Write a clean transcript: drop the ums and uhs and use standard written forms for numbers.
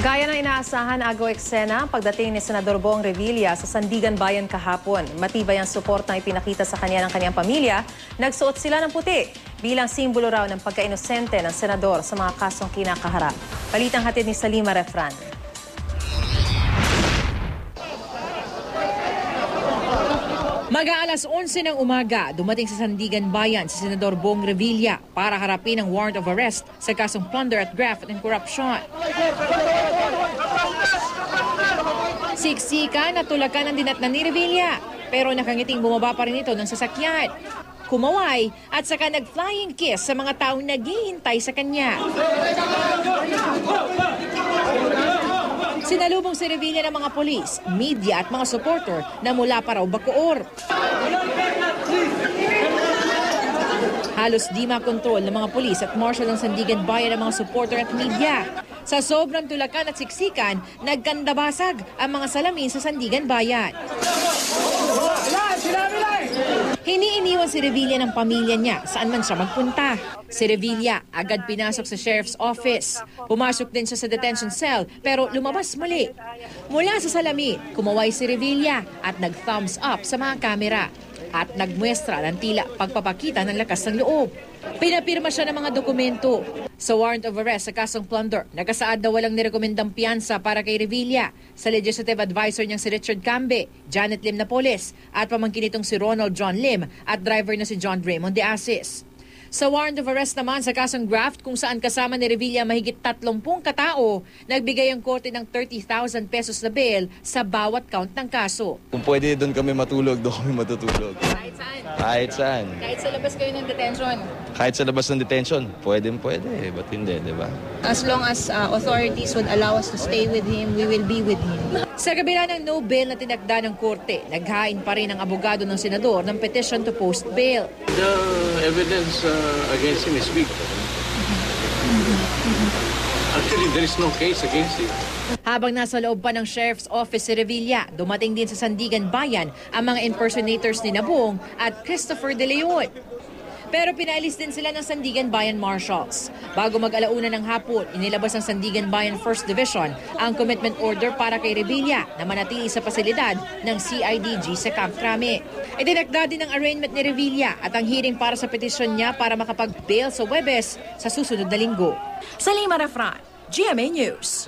Gaya ng inaasahan, agaw eksena pagdating ni Senador Bong Revilla sa Sandigan Bayan kahapon. Matibay ang suportang ipinakita sa kanya ng kanyang pamilya. Nagsuot sila ng puti bilang simbolo raw ng pagkainosente ng senador sa mga kasong kinakaharap. Balitang hatid ni Salima Refran. Mag-aalas 11 ng umaga, dumating sa Sandigan Bayan si Senador Bong Revilla para harapin ang warrant of arrest sa kasong plunder at graft and corruption. Siksika na tulakan ang dinatnan ni Revilla, pero nakangiting bumaba pa rin ito ng sasakyan. Kumaway at saka nag-flying kiss sa mga taong naghihintay sa kanya. Sinalubong si Revilla ng mga polis, media at mga supporter na mula pa raw Bacoor. Halos di makontrol ng mga polis at marshal ng Sandigan Bayan ng mga supporter at media. Sa sobrang tulakan at siksikan, nagkandabasag ang mga salamin sa Sandigan Bayan. Hiniiniwan si Revilla ng pamilya niya saan man siya magpunta. Si Revilla agad pinasok sa sheriff's office. Pumasok din siya sa detention cell pero lumabas muli. Mula sa salamin, kumaway si Revilla at nag-thumbs up sa mga kamera. At nagmuestra ng tila pagpapakita ng lakas ng loob. Pinapirma siya ng mga dokumento. Sa warrant of arrest sa kasong plunder, nakasaad na walang nirekomendang piyansa para kay Revilla. Sa legislative advisor niyang si Richard Cambe, Janet Lim Napoles, at pamangkin nitong si Ronald John Lim at driver na si John Raymond de Asis. Sa warrant of arrest naman sa kasong graft kung saan kasama ni Revilla mahigit 30 katao, nagbigay ang korte ng 30,000 pesos na bail sa bawat count ng kaso. Kung pwede doon kami matulog, doon kami matutulog. Kahit saan? Kahit saan. Kahit sa labas kayo ng detention? Kahit sa labas ng detention, pwede. Ba't hindi, di ba? As long as authorities would allow us to stay with him, we will be with him. Sa kabila ng no bail na tinakda ng korte, naghain pa rin ang abogado ng senador ng petition to post bail. The evidence against him is weak. Actually, there is no case against him. Habang nasa loob pa ng sheriff's office si Revilla, dumating din sa Sandigan Bayan ang mga impersonators ni Nabong at Christopher De Leon. Pero pinaalis din sila ng Sandigan Bayan Marshals. Bago mag-alauna ng hapon, inilabas ng Sandigan Bayan 1st Division ang commitment order para kay Revilla na manatili sa pasilidad ng CIDG sa Camp Crame. Itinakda din ang arraignment ni Revilla at ang hearing para sa petisyon niya para makapag-bail sa Huwebes sa susunod na linggo. Salima Refran, GMA News.